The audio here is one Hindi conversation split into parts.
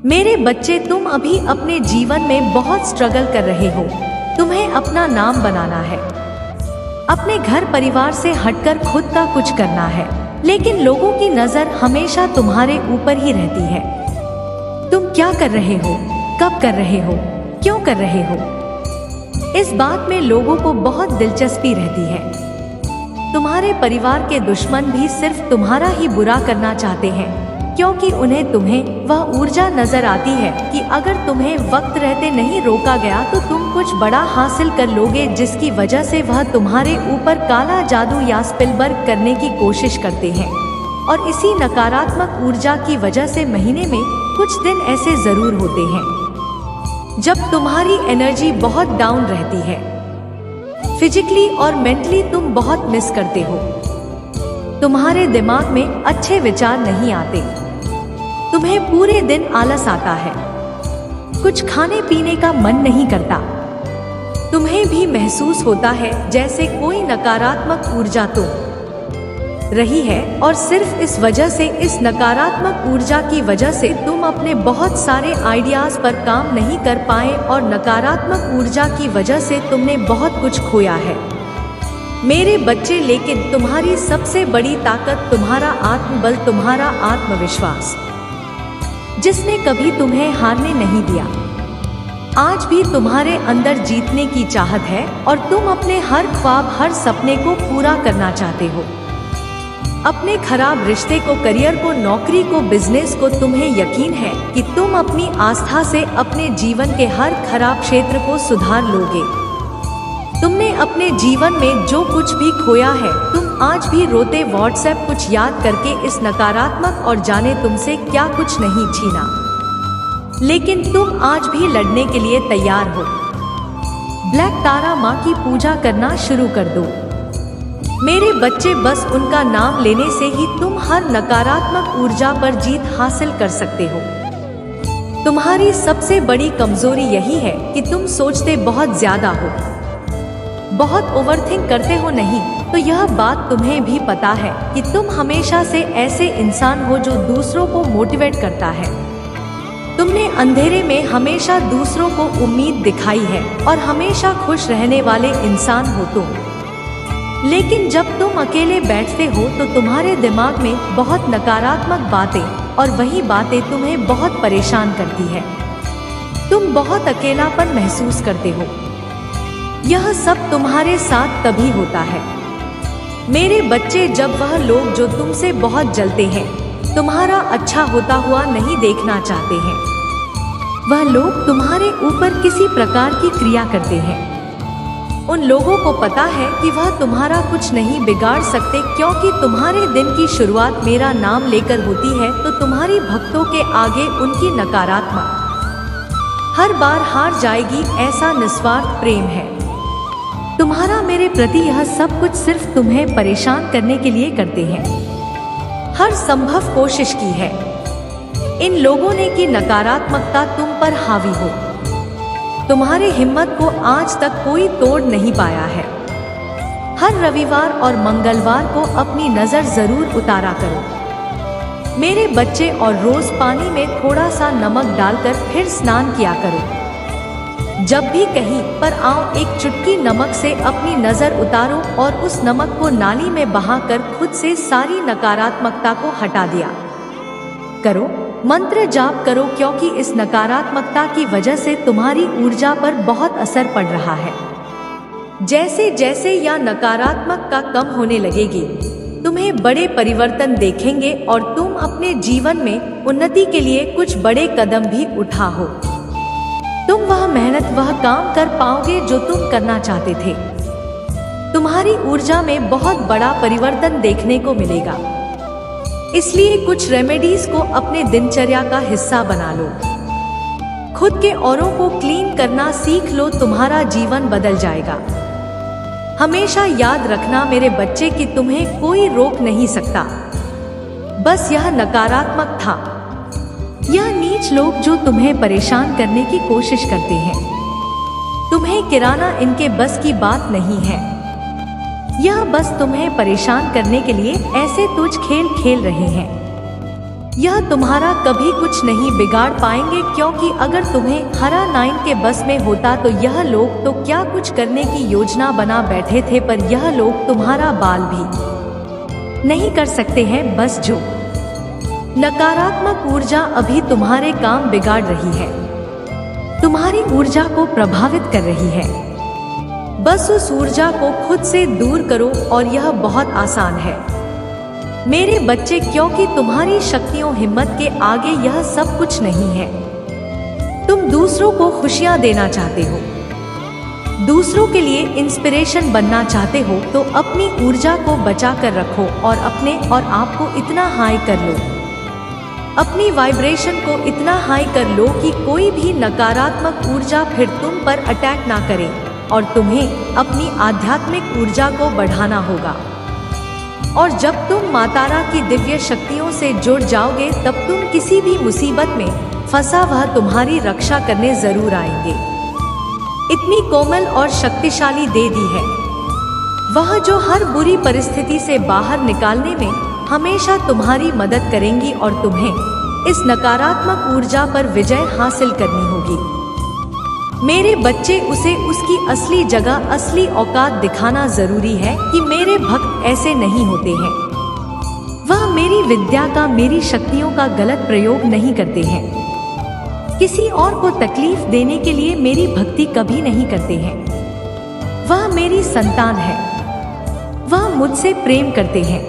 मेरे बच्चे, तुम अभी अपने जीवन में बहुत स्ट्रगल कर रहे हो। तुम्हें अपना नाम बनाना है, अपने घर परिवार से हटकर खुद का कुछ करना है, लेकिन लोगों की नजर हमेशा तुम्हारे ऊपर ही रहती है। तुम क्या कर रहे हो, कब कर रहे हो, क्यों कर रहे हो, इस बात में लोगों को बहुत दिलचस्पी रहती है। तुम्हारे परिवार के दुश्मन भी सिर्फ तुम्हारा ही बुरा करना चाहते हैं, क्योंकि उन्हें तुम्हें वह ऊर्जा नजर आती है कि अगर तुम्हें वक्त रहते नहीं रोका गया तो तुम कुछ बड़ा हासिल कर लोगे, जिसकी वजह से वह तुम्हारे ऊपर काला जादू या स्पिलबर्ग करने की कोशिश करते हैं। और इसी नकारात्मक ऊर्जा की वजह से महीने में कुछ दिन ऐसे जरूर होते हैं जब तुम्हारी एनर्जी बहुत डाउन रहती है। फिजिकली और मेंटली तुम बहुत मिस करते हो। तुम्हारे दिमाग में अच्छे विचार नहीं आते। तुम्हें पूरे दिन आलस आता है, कुछ खाने पीने का मन नहीं करता। तुम्हें भी महसूस होता है जैसे कोई नकारात्मक ऊर्जा तो रही है, और सिर्फ इस वजह से, इस नकारात्मक ऊर्जा की वजह से तुम अपने बहुत सारे आइडियाज पर काम नहीं कर पाए, और नकारात्मक ऊर्जा की वजह से तुमने बहुत कुछ खोया है मेरे बच्चे। लेकिन तुम्हारी सबसे बड़ी ताकत तुम्हारा आत्मबल, तुम्हारा आत्मविश्वास, जिसने कभी तुम्हें हारने नहीं दिया। आज भी तुम्हारे अंदर जीतने की चाहत है, और तुम अपने हर ख्वाब, हर सपने को पूरा करना चाहते हो। अपने खराब रिश्ते को, करियर को, नौकरी को, बिजनेस को, तुम्हें यकीन है कि तुम अपनी आस्था से अपने जीवन के हर खराब क्षेत्र को सुधार लोगे। तुमने अपने जीवन में जो कुछ भी खोया है, तुम आज भी रोते व्हाट्सएप कुछ याद करके इस नकारात्मक और जाने तुमसे क्या कुछ नहीं छीना, लेकिन तुम आज भी लड़ने के लिए तैयार हो। ब्लैक तारा माँ की पूजा करना शुरू कर दो मेरे बच्चे। बस उनका नाम लेने से ही तुम हर नकारात्मक ऊर्जा पर जीत हासिल कर सकते हो। तुम्हारी सबसे बड़ी कमजोरी यही है कि तुम सोचते बहुत ज्यादा हो, बहुत ओवरथिंक करते हो। नहीं तो यह बात तुम्हें भी पता है कि तुम हमेशा से ऐसे इंसान हो जो दूसरों को मोटिवेट करता है। तुमने अंधेरे में हमेशा दूसरों को उम्मीद दिखाई है, और हमेशा खुश रहने वाले इंसान हो तुम। लेकिन जब तुम अकेले बैठते हो तो तुम्हारे दिमाग में बहुत नकारात्मक बातें, और वही बातें तुम्हें बहुत परेशान करती है। तुम बहुत अकेलापन महसूस करते हो। यह सब तुम्हारे साथ तभी होता है मेरे बच्चे, जब वह लोग जो तुमसे बहुत जलते हैं, तुम्हारा अच्छा होता हुआ नहीं देखना चाहते हैं। वह लोग तुम्हारे ऊपर किसी प्रकार की क्रिया करते हैं। उन लोगों को पता है कि वह तुम्हारा कुछ नहीं बिगाड़ सकते, क्योंकि तुम्हारे दिन की शुरुआत मेरा नाम लेकर होती है। तो तुम्हारी भक्तों के आगे उनकी नकारात्मक हर बार हार जाएगी। ऐसा निस्वार्थ प्रेम है तुम्हारा मेरे प्रति। यह सब कुछ सिर्फ तुम्हें परेशान करने के लिए करते हैं। हर संभव कोशिश की है इन लोगों ने कि नकारात्मकता तुम पर हावी हो। तुम्हारी हिम्मत को आज तक कोई तोड़ नहीं पाया है। हर रविवार और मंगलवार को अपनी नजर जरूर उतारा करो मेरे बच्चे, और रोज पानी में थोड़ा सा नमक डालकर फिर स्नान किया करो। जब भी कहीं पर आओ, एक चुटकी नमक से अपनी नजर उतारो, और उस नमक को नाली में बहाकर खुद से सारी नकारात्मकता को हटा दिया करो। मंत्र जाप करो, क्योंकि इस नकारात्मकता की वजह से तुम्हारी ऊर्जा पर बहुत असर पड़ रहा है। जैसे जैसे यह नकारात्मकता कम होने लगेगी, तुम्हें बड़े परिवर्तन देखेंगे, और तुम अपने जीवन में उन्नति के लिए कुछ बड़े कदम भी उठाओ। तुम वह मेहनत, वह काम कर पाओगे जो तुम करना चाहते थे। तुम्हारी ऊर्जा में बहुत बड़ा परिवर्तन देखने को मिलेगा। इसलिए कुछ रेमेडीज को अपने दिनचर्या का हिस्सा बना लो। खुद के औरों को क्लीन करना सीख लो, तुम्हारा जीवन बदल जाएगा। हमेशा याद रखना मेरे बच्चे कि तुम्हें कोई रोक नहीं सकता। बस यह नकारात्मक था, यह नीच लोग जो तुम्हें परेशान करने की कोशिश करते हैं। तुम्हें गिराना इनके बस की बात नहीं है। यह बस तुम्हें परेशान करने के लिए ऐसे तुझ खेल खेल रहे हैं। यह तुम्हारा कभी कुछ नहीं बिगाड़ पाएंगे, क्योंकि अगर तुम्हें हरा 9 के बस में होता तो यह लोग तो क्या कुछ करने की योजना बना बैठे थे, पर यह लोग तुम्हारा बाल भी नहीं कर सकते हैं। बस जो नकारात्मक ऊर्जा अभी तुम्हारे काम बिगाड़ रही है, तुम्हारी ऊर्जा को प्रभावित कर रही है, बस उस ऊर्जा को खुद से दूर करो और यह बहुत आसान है मेरे बच्चे, क्योंकि तुम्हारी शक्तियों हिम्मत के आगे यह सब कुछ नहीं है। तुम दूसरों को खुशियां देना चाहते हो, दूसरों के लिए इंस्पिरेशन बनना चाहते हो, तो अपनी ऊर्जा को बचा कर रखो और अपने और आप को इतना हाई कर लो, अपनी वाइब्रेशन को इतना हाई कर लो कि कोई भी नकारात्मक ऊर्जा फिर तुम पर अटैक ना करे, और तुम्हें अपनी आध्यात्मिक ऊर्जा को बढ़ाना होगा। और जब तुम मातारा की दिव्य शक्तियों से जुड़ जाओगे, तब तुम किसी भी मुसीबत में फंसा वह तुम्हारी रक्षा करने जरूर आएंगे। इतनी कोमल और शक्तिशाली दे दी है वह, जो हर बुरी परिस्थिति से बाहर निकालने में हमेशा तुम्हारी मदद करेंगी, और तुम्हें इस नकारात्मक ऊर्जा पर विजय हासिल करनी होगी मेरे बच्चे। उसे उसकी असली जगह, असली औकात दिखाना जरूरी है कि मेरे भक्त ऐसे नहीं होते हैं। वह मेरी विद्या का, मेरी शक्तियों का गलत प्रयोग नहीं करते हैं। किसी और को तकलीफ देने के लिए मेरी भक्ति कभी नहीं करते हैं। वह मेरी संतान है, वह मुझसे प्रेम करते हैं,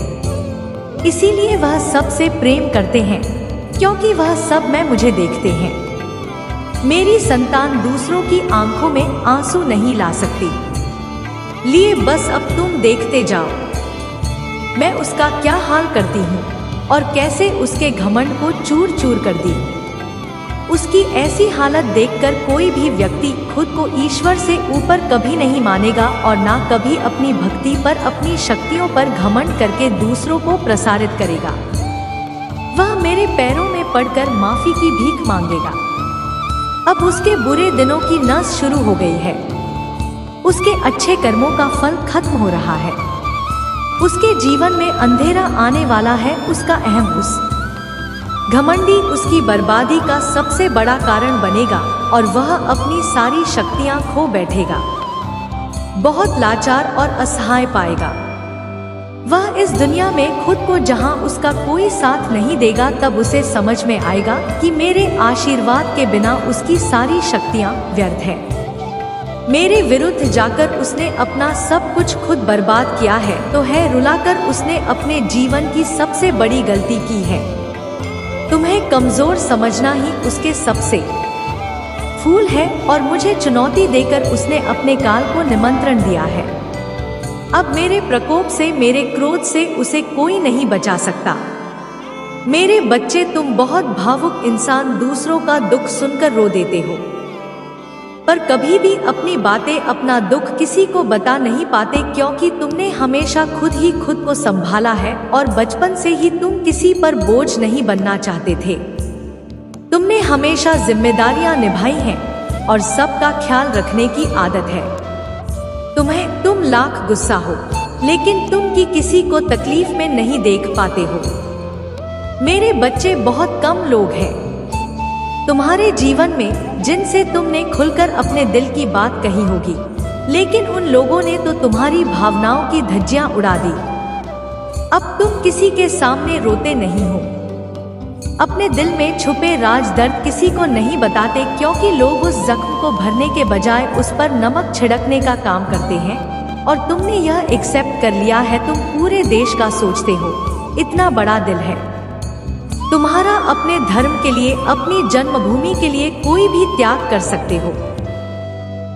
इसीलिए वह सबसे प्रेम करते हैं, क्योंकि वह सब में मुझे देखते हैं। मेरी संतान दूसरों की आंखों में आंसू नहीं ला सकती, लिए बस अब तुम देखते जाओ मैं उसका क्या हाल करती हूँ और कैसे उसके घमंड को चूर चूर कर दी। उसकी ऐसी हालत देखकर कोई भी व्यक्ति खुद को ईश्वर से ऊपर कभी नहीं मानेगा, और ना कभी अपनी भक्ति पर, अपनी शक्तियों पर घमंड करके दूसरों को प्रसारित करेगा। वह मेरे पैरों में पड़कर माफी की भीख मांगेगा। अब उसके बुरे दिनों की नस शुरू हो गई है, उसके अच्छे कर्मों का फल खत्म हो रहा है, उसके जीवन में अंधेरा आने वाला है। उसका अहम, उस घमंडी उसकी बर्बादी का सबसे बड़ा कारण बनेगा, और वह अपनी सारी शक्तियां खो बैठेगा, बहुत लाचार और असहाय पाएगा। वह इस दुनिया में खुद को जहां उसका कोई साथ नहीं देगा, तब उसे समझ में आएगा कि मेरे आशीर्वाद के बिना उसकी सारी शक्तियां व्यर्थ है। मेरे विरुद्ध जाकर उसने अपना सब कुछ खुद बर्बाद किया है, तो है रुलाकर उसने अपने जीवन की सबसे बड़ी गलती की है। तुम्हें कमजोर समझना ही उसके सबसे फूल है, और मुझे चुनौती देकर उसने अपने काल को निमंत्रण दिया है। अब मेरे प्रकोप से, मेरे क्रोध से उसे कोई नहीं बचा सकता। मेरे बच्चे, तुम बहुत भावुक इंसान दूसरों का दुख सुनकर रो देते हो, पर कभी भी अपनी बातें, अपना दुख किसी को बता नहीं पाते, क्योंकि तुमने हमेशा खुद ही खुद को संभाला है, और बचपन से ही तुम किसी पर बोझ नहीं बनना चाहते थे। तुमने हमेशा जिम्मेदारियां निभाई हैं और सबका ख्याल रखने की आदत है। तुम लाख गुस्सा हो, लेकिन तुम की किसी को तकलीफ में नहीं देख पाते हो। मेरे बच्चे, बहुत कम लोग हैं तुम्हारे जीवन में जिनसे तुमने खुलकर अपने दिल की बात कही होगी, लेकिन उन लोगों ने तो तुम्हारी भावनाओं की धज्जियां उड़ा दी। अब तुम किसी के सामने रोते नहीं हो, अपने दिल में छुपे राज दर्द किसी को नहीं बताते, क्योंकि लोग उस जख्म को भरने के बजाय उस पर नमक छिड़कने का काम करते हैं, और तुमने यह एक्सेप्ट कर लिया है। तुम पूरे देश का सोचते हो, इतना बड़ा दिल है तुम्हारा। अपने धर्म के लिए, अपनी जन्मभूमि के लिए कोई भी त्याग कर सकते हो।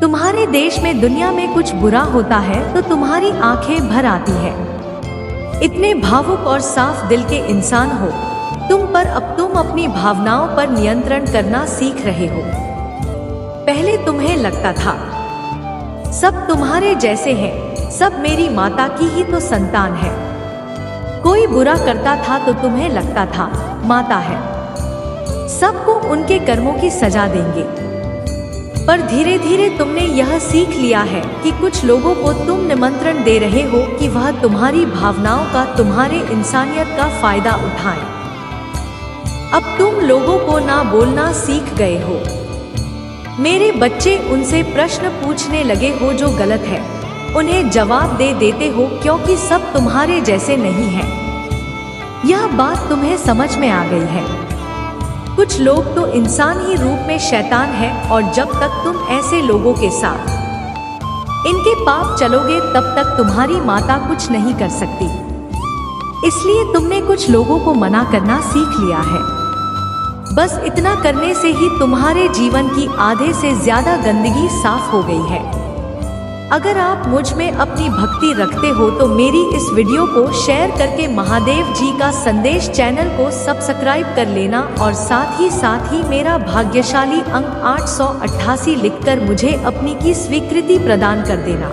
तुम्हारे देश में, दुनिया में कुछ बुरा होता है तो तुम्हारी आंखें भर आती है। इतने भावुक और साफ दिल के इंसान हो तुम, पर अब तुम अपनी भावनाओं पर नियंत्रण करना सीख रहे हो। पहले तुम्हें लगता था सब तुम्हारे जैसे हैं, सब मेरी माता की ही तो संतान है। कोई बुरा करता था तो तुम्हें लगता था माता है, सबको उनके कर्मों की सजा देंगे। पर धीरे धीरे तुमने यह सीख लिया है कि कुछ लोगों को तुम निमंत्रण दे रहे हो कि वह तुम्हारी भावनाओं का, तुम्हारे इंसानियत का फायदा उठाएं। अब तुम लोगों को ना बोलना सीख गए हो। मेरे बच्चे उनसे प्रश्न पूछने लगे हो जो गलत है, उन्हें जवाब दे देते हो क्योंकि सब तुम्हारे जैसे नहीं है। यह बात तुम्हें समझ में आ गई है। कुछ लोग तो इंसान ही रूप में शैतान है, और जब तक तुम ऐसे लोगों के साथ इनके पाप चलोगे तब तक तुम्हारी माता कुछ नहीं कर सकती। इसलिए तुमने कुछ लोगों को मना करना सीख लिया है। बस इतना करने से ही तुम्हारे जीवन की आधे से ज्यादा गंदगी साफ हो गई है। अगर आप मुझ में अपनी भक्ति रखते हो तो मेरी इस वीडियो को शेयर करके महादेव जी का संदेश चैनल को सब्सक्राइब कर लेना, और साथ ही मेरा भाग्यशाली अंक 888 लिखकर मुझे अपनी की स्वीकृति प्रदान कर देना।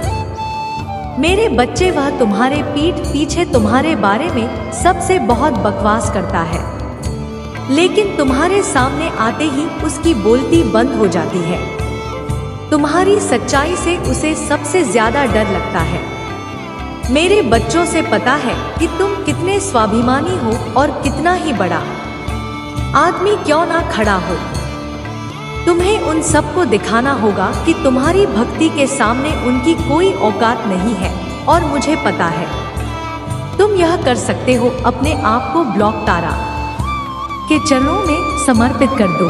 मेरे बच्चे, वह तुम्हारे पीठ पीछे तुम्हारे बारे में सबसे बहुत बकवास करता है, लेकिन तुम्हारे सामने आते ही उसकी बोलती बंद हो जाती है। तुम्हारी सच्चाई से उसे सबसे ज्यादा डर लगता है। मेरे बच्चों से पता है कि तुम कितने स्वाभिमानी हो और कितना ही बड़ा आदमी क्यों ना खड़ा हो। तुम्हें उन सबको दिखाना होगा कि तुम्हारी भक्ति के सामने उनकी कोई औकात नहीं है, और मुझे पता है तुम यह कर सकते हो। अपने आप को ब्लॉक तारा के चरणों में समर्पित कर दो।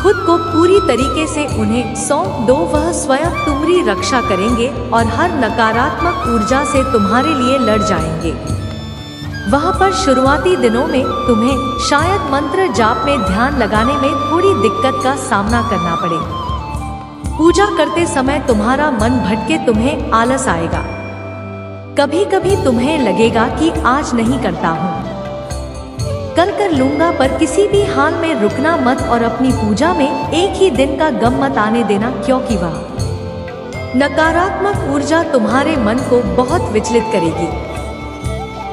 खुद को पूरी तरीके से उन्हें सौंप दो। वह स्वयं तुम्हारी रक्षा करेंगे और हर नकारात्मक ऊर्जा से तुम्हारे लिए लड़ जाएंगे। वहाँ पर शुरुआती दिनों में तुम्हें शायद मंत्र जाप में ध्यान लगाने में थोड़ी दिक्कत का सामना करना पड़े। पूजा करते समय तुम्हारा मन भटके, तुम्हें आलस आएगा। कभी कभी तुम्हें लगेगा कि आज नहीं करता हूँ, कल कर लूंगा, पर किसी भी हाल में रुकना मत और अपनी पूजा में एक ही दिन का गम मत आने देना, क्योंकि वह नकारात्मक ऊर्जा तुम्हारे मन को बहुत विचलित करेगी,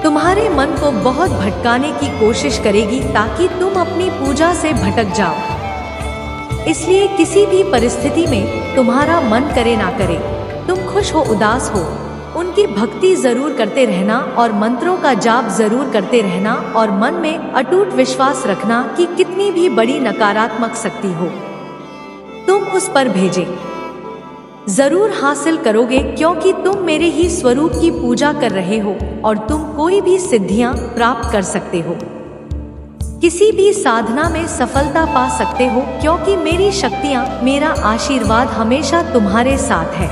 तुम्हारे मन को बहुत भटकाने की कोशिश करेगी ताकि तुम अपनी पूजा से भटक जाओ। इसलिए किसी भी परिस्थिति में तुम्हारा मन करे ना करे, तुम खुश हो उदास हो, उनकी भक्ति जरूर करते रहना और मंत्रों का जाप जरूर करते रहना, और मन में अटूट विश्वास रखना कि कितनी भी बड़ी नकारात्मक शक्ति हो तुम उस पर भेजे जरूर हासिल करोगे, क्योंकि तुम मेरे ही स्वरूप की पूजा कर रहे हो और तुम कोई भी सिद्धियां प्राप्त कर सकते हो, किसी भी साधना में सफलता पा सकते हो, क्योंकि मेरी शक्तियां, मेरा आशीर्वाद हमेशा तुम्हारे साथ है।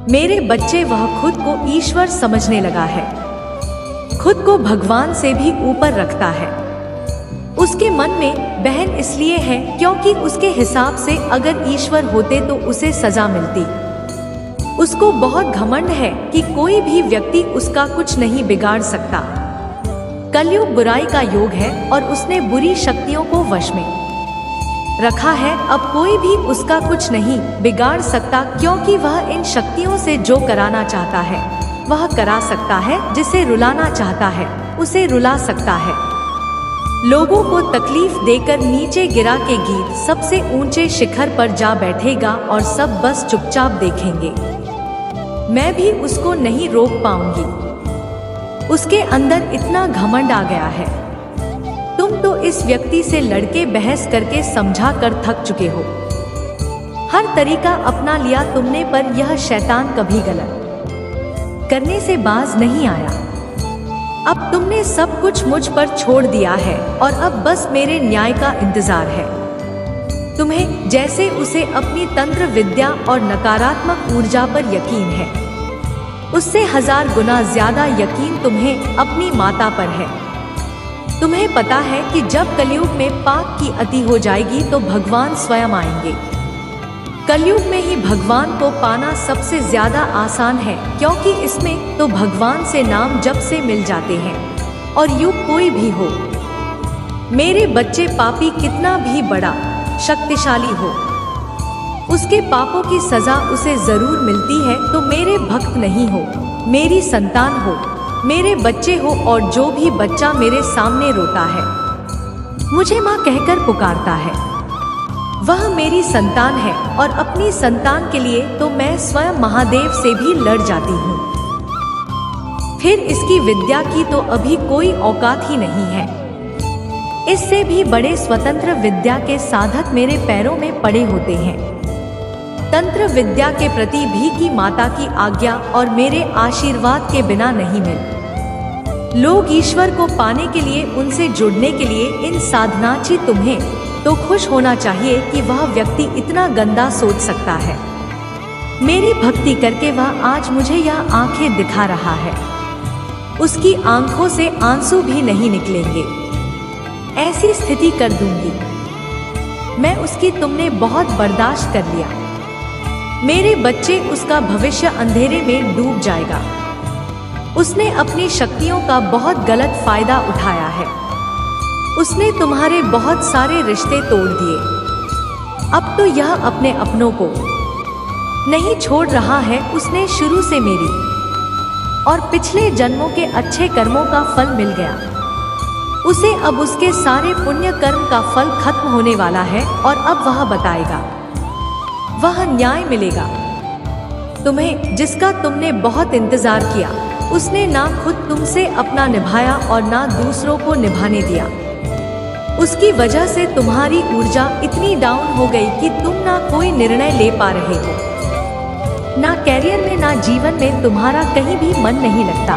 मेरे बच्चे, वह खुद को ईश्वर समझने लगा है, खुद को भगवान से भी ऊपर रखता है। उसके मन में बहन इसलिए है क्योंकि उसके हिसाब से अगर ईश्वर होते तो उसे सजा मिलती। उसको बहुत घमंड है कि कोई भी व्यक्ति उसका कुछ नहीं बिगाड़ सकता। कलयुग बुराई का योग है और उसने बुरी शक्तियों को वश में रखा है। अब कोई भी उसका कुछ नहीं बिगाड़ सकता, क्योंकि वह इन शक्तियों से जो कराना चाहता है वह करा सकता है, जिसे रुलाना चाहता है उसे रुला सकता है। लोगों को तकलीफ देकर नीचे गिरा के गीत सबसे ऊंचे शिखर पर जा बैठेगा और सब बस चुपचाप देखेंगे। मैं भी उसको नहीं रोक पाऊंगी। उसके अंदर इतना घमंड आ गया है। तुम तो इस व्यक्ति से लड़के बहस करके समझा कर थक चुके हो। हर तरीका अपना लिया तुमने, पर यह शैतान कभी गलत करने से बाज नहीं आया। अब तुमने सब कुछ मुझ पर छोड़ दिया है और अब बस मेरे न्याय का इंतजार है। तुम्हें जैसे उसे अपनी तंत्र विद्या और नकारात्मक ऊर्जा पर यकीन है, उससे 1000 गुना ज्यादा यकीन तुम्हें अपनी माता पर है। तुम्हें पता है कि जब कलयुग में पाप की अति हो जाएगी तो भगवान स्वयं आएंगे। कलयुग में ही भगवान को पाना सबसे ज्यादा आसान है, क्योंकि इसमें तो भगवान से नाम जप से मिल जाते हैं और युग कोई भी हो। मेरे बच्चे, पापी कितना भी बड़ा शक्तिशाली हो, उसके पापों की सजा उसे जरूर मिलती है। तो मेरे भक्त नहीं हो, मेरी संतान हो, मेरे बच्चे हो, और जो भी बच्चा मेरे सामने रोता है, मुझे माँ कहकर पुकारता है, वह मेरी संतान है। और अपनी संतान के लिए तो मैं स्वयं महादेव से भी लड़ जाती हूँ। फिर इसकी विद्या की तो अभी कोई औकात ही नहीं है। इससे भी बड़े स्वतंत्र विद्या के साधक मेरे पैरों में पड़े होते हैं। तंत्र विद्या के प्रति भी की माता की आज्ञा और मेरे आशीर्वाद के बिना नहीं मिल। लोग ईश्वर को पाने के लिए, उनसे जुड़ने के लिए इन साधनाची तुम्हें तो खुश होना चाहिए कि वह व्यक्ति इतना गंदा सोच सकता है। मेरी भक्ति करके वह आज मुझे यह आंखें दिखा रहा है। उसकी आंखों से आंसू भी नहीं निकलेंगे। ऐसी स्थिति कर दूंगी मैं उसकी। तुमने बहुत बर्दाश्त कर लिया। मेरे बच्चे, उसका भविष्य अंधेरे में डूब जाएगा। उसने अपनी शक्तियों का बहुत गलत फायदा उठाया है। उसने तुम्हारे बहुत सारे रिश्ते तोड़ दिए। अब तो यह अपने अपनों को नहीं छोड़ रहा है। उसने शुरू से मेरी और पिछले जन्मों के अच्छे कर्मों का फल मिल गया। उसे अब उसके सारे पुण्य कर्म का फल खत्म होने वाला है और अब वह बताएगा, वह न्याय मिलेगा तुम्हें, जिसका तुमने बहुत इंतजार किया। उसने ना खुद तुमसे अपना निभाया और ना दूसरों को निभाने दिया। उसकी वजह से तुम्हारी ऊर्जा इतनी डाउन हो गई कि तुम ना कोई निर्णय ले पा रहे हो। ना कैरियर में ना जीवन में तुम्हारा कहीं भी मन नहीं लगता।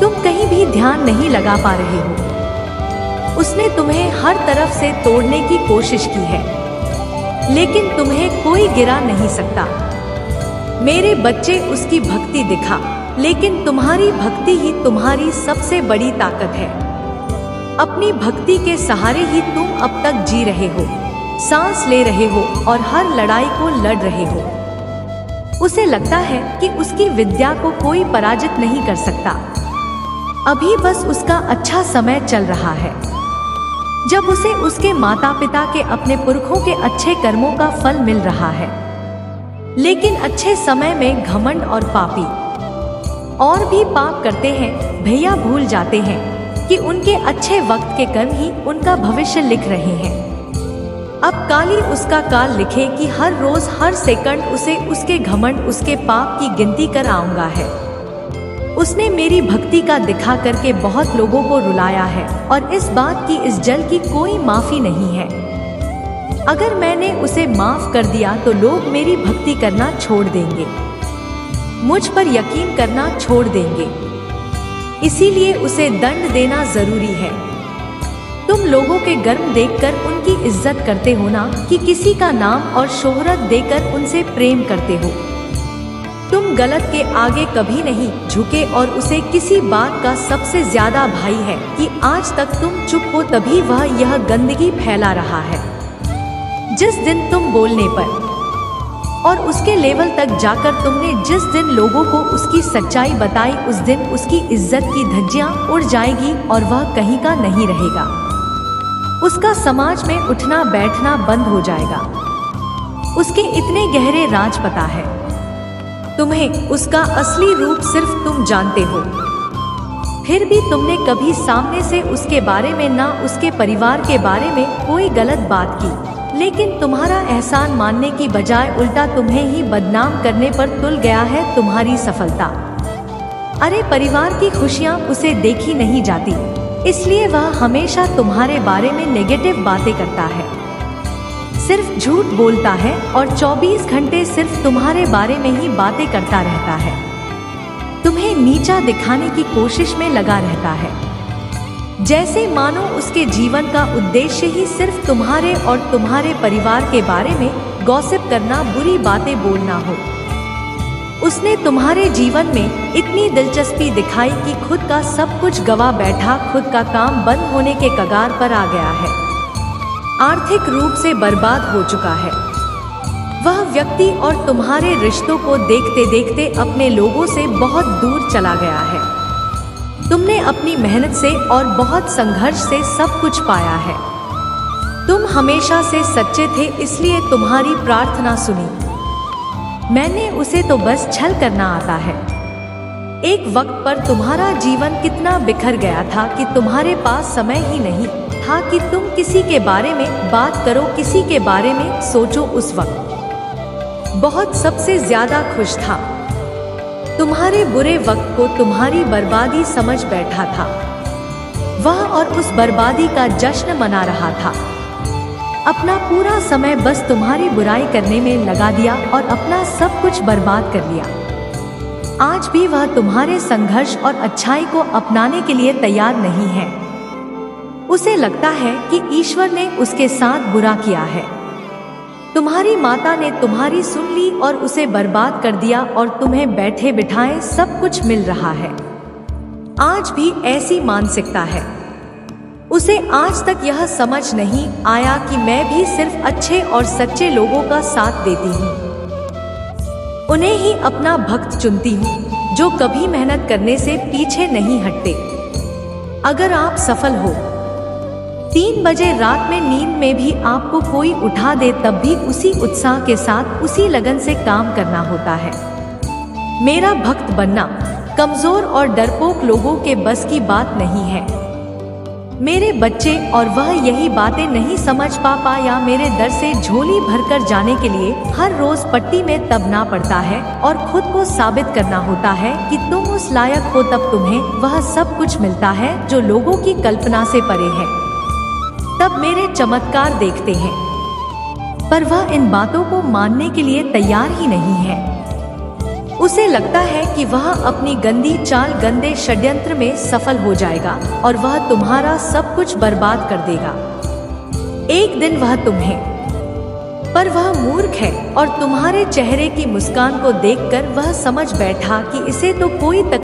तुम कहीं भी ध्यान नहीं लगा पा रहे हो। उसने तुम्हें हर तरफ से तोड़ने की कोशिश की है, लेकिन तुम्हें कोई गिरा नहीं सकता। मेरे बच्चे, उसकी भक्ति दिखा, लेकिन तुम्हारी भक्ति ही तुम्हारी सबसे बड़ी ताकत है। अपनी भक्ति के सहारे ही तुम अब तक जी रहे हो, सांस ले रहे हो और हर लड़ाई को लड़ रहे हो। उसे लगता है कि उसकी विद्या को कोई पराजित नहीं कर सकता। अभी बस उसका अच्छा समय चल रहा है, जब उसे उसके माता पिता के, अपने पुरखों के अच्छे कर्मों का फल मिल रहा है। लेकिन अच्छे समय में घमंड और पापी और भी पाप करते हैं। भैया भूल जाते हैं कि उनके अच्छे वक्त के कर्म ही उनका भविष्य लिख रहे हैं। अब काली उसका काल लिखे कि हर रोज हर सेकंड उसे उसके घमंड, उसके पाप की गिनती कर आऊंगा है। उसने मेरी भक्ति का दिखा करके बहुत लोगों को रुलाया है और इस बात की, इस जल की कोई माफी नहीं है। अगर मैंने उसे माफ कर दिया तो लोग मेरी भक्ति करना छोड़ देंगे, मुझ पर यकीन करना छोड़ देंगे। इसीलिए उसे दंड देना जरूरी है। तुम लोगों के कर्म देखकर उनकी इज्जत करते हो ना, कि किसी का नाम और शोहरत देकर उनसे प्रेम करते हो। तुम गलत के आगे कभी नहीं झुके और उसे किसी बात का सबसे ज्यादा भाई है कि आज तक तुम चुप हो, तभी वह यह गंदगी फैला रहा है। जिस दिन तुम बोलने पर और उसके लेवल तक जाकर तुमने जिस दिन लोगों को उसकी सच्चाई बताई, उस दिन उसकी इज्जत की धज्जियां उड़ जाएगी और वह कहीं का नहीं रहेगा। उसका समाज में उठना बैठना बंद हो जाएगा। उसके इतने गहरे राज पता है तुम्हें, उसका असली रूप सिर्फ तुम जानते हो। फिर भी तुमने कभी सामने से उसके बारे में, ना उसके परिवार के बारे में कोई गलत बात की, लेकिन तुम्हारा एहसान मानने की बजाय उल्टा तुम्हें ही बदनाम करने पर तुल गया है तुम्हारी सफलता। अरे परिवार की खुशियां उसे देखी नहीं जाती, इसलिए वह हमेशा तुम्हारे बारे में नेगेटिव बातें करता है, सिर्फ झूठ बोलता है और 24 घंटे सिर्फ तुम्हारे बारे में ही बातें करता रहता है। तुम्हें नीचा दिखाने की कोशिश में लगा रहता है, जैसे मानो उसके जीवन का उद्देश्य ही सिर्फ तुम्हारे और तुम्हारे परिवार के बारे में गॉसिप करना, बुरी बातें बोलना हो। उसने तुम्हारे जीवन में इतनी दिलचस्पी दिखाई कि खुद का सब कुछ गवा बैठा, खुद का काम बंद होने के कगार पर आ गया है, आर्थिक रूप से बर्बाद हो चुका है। वह व्यक्ति और तुम्हारे रिश्तों को देखते देखते अपने लोगों से बहुत दूर चला गया है। तुमने अपनी मेहनत से और बहुत संघर्ष से सब कुछ पाया है। तुम हमेशा से सच्चे थे, इसलिए तुम्हारी प्रार्थना सुनी मैंने। उसे तो बस छल करना आता है। एक वक्त पर तुम्हारा जीवन कितना बिखर गया था कि तुम्हारे पास समय ही नहीं था कि तुम किसी के बारे में बात करो, किसी के बारे में सोचो। उस वक्त बहुत सबसे ज्यादा खुश था। तुम्हारे बुरे वक्त को तुम्हारी बर्बादी समझ बैठा था। वह और उस बर्बादी का जश्न मना रहा था। अपना पूरा समय बस तुम्हारी बुराई करने में लगा दिया और अपना सब कुछ बर्बाद कर लिया। आज भी वह तुम्हारे संघर्ष और अच्छाई को अपनाने के लिए तैयार नहीं है। उसे लगता है कि ईश्वर ने उसके साथ बुरा किया है। तुम्हारी माता ने तुम्हारी सुन ली और उसे बर्बाद कर दिया और तुम्हें बैठे बिठाए सब कुछ मिल रहा है। आज भी ऐसी मानसिकता है। उसे आज तक यह समझ नहीं आया कि मैं भी सिर्फ अच्छे और सच्चे लोगों का साथ देती हूँ, उन्हें ही अपना भक्त चुनती हूँ, जो कभी मेहनत करने से पीछे नहीं हटते। अगर आप सफल हो, 3 बजे रात में नींद में भी आपको कोई उठा दे, तब भी उसी उत्साह के साथ उसी लगन से काम करना होता है। मेरा भक्त बनना कमजोर और डरपोक लोगों के बस की बात नहीं है। मेरे बच्चे और वह यही बातें नहीं समझ पाया। मेरे दर से झोली भरकर जाने के लिए हर रोज पट्टी में तबना पड़ता है और खुद को साबित करना होता है कि तुम उस लायक हो, तब तुम्हें वह सब कुछ मिलता है जो लोगों की कल्पना से परे है। तब मेरे चमत्कार देखते हैं, पर वह इन बातों को मानने के लिए तैयार ही नहीं है। उसे लगता है कि वह अपनी गंदी चाल, गंदे षड्यंत्र में सफल हो जाएगा और वह तुम्हारा सब कुछ बर्बाद कर देगा। एक दिन वह तुम्हें, पर वह मूर्ख है और तुम्हारे चेहरे की मुस्कान को देखकर वह समझ बैठा कि इसे तो कोई